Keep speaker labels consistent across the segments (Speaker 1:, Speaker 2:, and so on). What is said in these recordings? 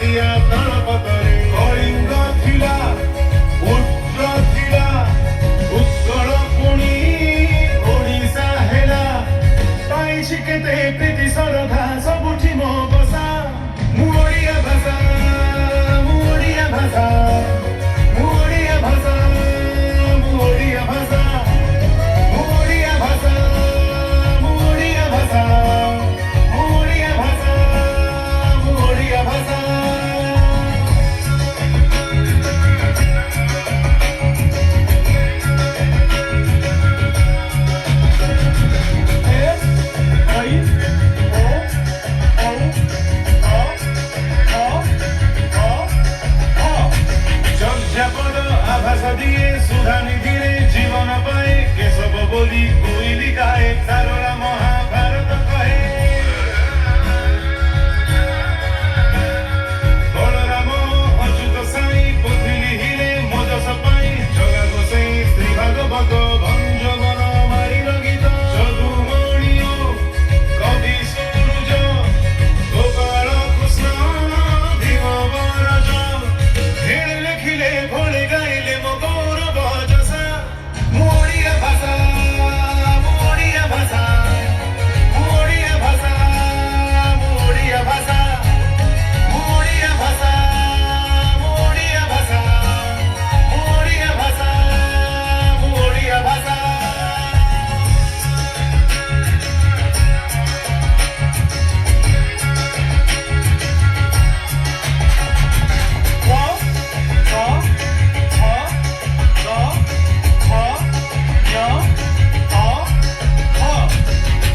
Speaker 1: ଓଡ଼ିଆ ତାଳପତରେ କଳିଙ୍ଗ ଥିଲା ଉଗ୍ର ଥିଲା ଉତ୍କଳ ପୁଣି ଓଡ଼ିଶା ହେଲା ପାଇଛି କେତେ ପ୍ରୀତି ଶ୍ରଦ୍ଧା ସବୁଠି ମୋ ବସା ମୁଁ ଓଡ଼ିଆ ଭାଷା ମୁଁ ଓଡ଼ିଆ ଭାଷା ମୁଁ ଓଡ଼ିଆ ଭାଷା ମୁଁ ଓଡ଼ିଆ ଭାଷା ମୁଁ ଓଡ଼ିଆ ଭାଷା ମୁଁ ଓଡ଼ିଆ ଭାଷା ମୁଁ ଓଡ଼ିଆ ଭାଷା ମୁଁ ଓଡ଼ିଆ ଭାଷା भाषा दिए सुधा निधिरे जीवन पाए केशव बोली कोइली गाए सारोला महाभारत कहे बलराम अच्युत साई पोथी लिहिले मजस पाई जगा गोसाई श्री भागवत भंजवन मारिल गीत जदुमणियो कवि सूरज गोपाल कृष्ण भीम बरज भेड़ लेखिले भोले गाइले मो गौरव जसा मो ଓଡ଼ିଆ ଭାଷା मो ଓଡ଼ିଆ ଭାଷା मो ଓଡ଼ିଆ ଭାଷା मो ଓଡ଼ିଆ ଭାଷା मो ଓଡ଼ିଆ ଭାଷା मो ଓଡ଼ିଆ ଭାଷା मो ଓଡ଼ିଆ ଭାଷା मो ଓଡ଼ିଆ ଭାଷା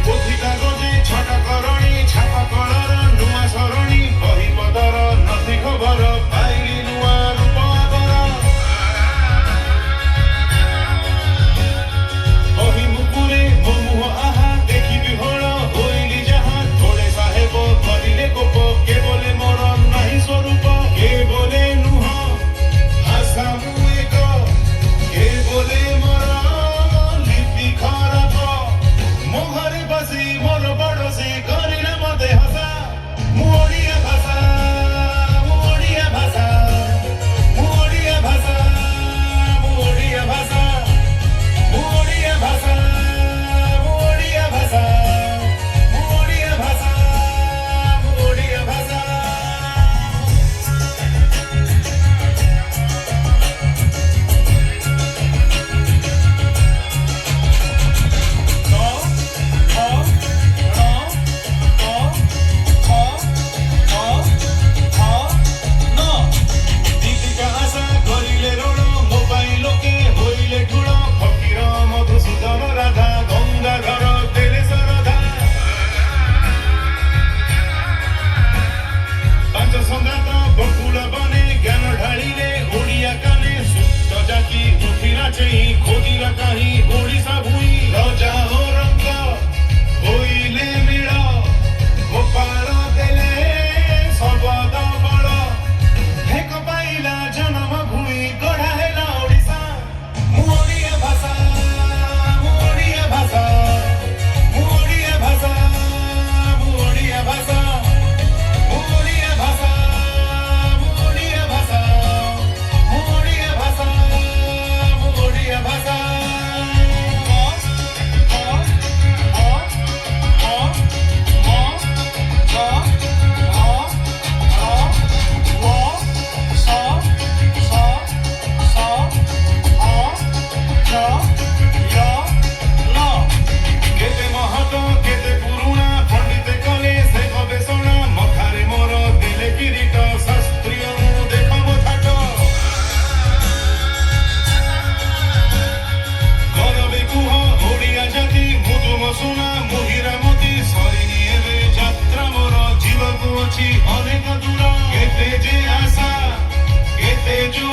Speaker 1: पोथी कागजे छटा करणी छापा कलर नुआ सरणी बही पदर नथी खबर पाइली नुआ रूप आगर बही मुकुरे मो मुह आहा देखि विहळ होइली जहाँ थोड़े साहेब करिले गोप के बोले मोर नाही स्वरूप के बोले नुह भाषा मु एक के बोले मोर लिपि खराब मो घरे बसी मोर बड़ से करिले मते हसा मो ଓଡ଼ିଆ भाषा मो ଓଡ଼ିଆ भाषा मो ଓଡ଼ିଆ भाषा मो ଓଡ଼ିଆ भाषा मो ଓଡ଼ିଆ भाषा मो ଓଡ଼ିଆ भाषा मो ଓଡ଼ିଆ भाषा मो ଓଡ଼ିଆ भाषा दीपिका आशा गरिले रण मो पाई लोके होइले ठुल फकीर मधुसूदन राधा गंगाधर देले सरधा पांच संगात बकुल बने ज्ञान ढालिले ओडिया काने सुप्त जाकी उठिला चेई खोजिला काही ओडिशा भूई रजा हो रंग होइले मिळ गोपाल देले सबद बळ हेक पाइला जन्म भूमि गढ़ा हेला ओडिशा मो ଓଡ଼ିଆ भाषा मो ଓଡ଼ିଆ भाषा मो ଓଡ଼ିଆ भाषा मो ଓଡ଼ିଆ भाषा मो ଓଡ଼ିଆ भाषा मो ଓଡ଼ିଆ भाषा मो ଓଡ଼ିଆ भाषा मो ଓଡ଼ିଆ भाषा केते महत केते पुरुणा पंडिते कले से गवेषणा मखारे मोर देले किरीट शास्त्रीय देखम थाट गरबे कुह ओडिया जाति मुदुम सुना मुहिरा मती सरिनी एबे यात्रा मोर जीवकु अछि अनेक दूर केते जे आशा केते जो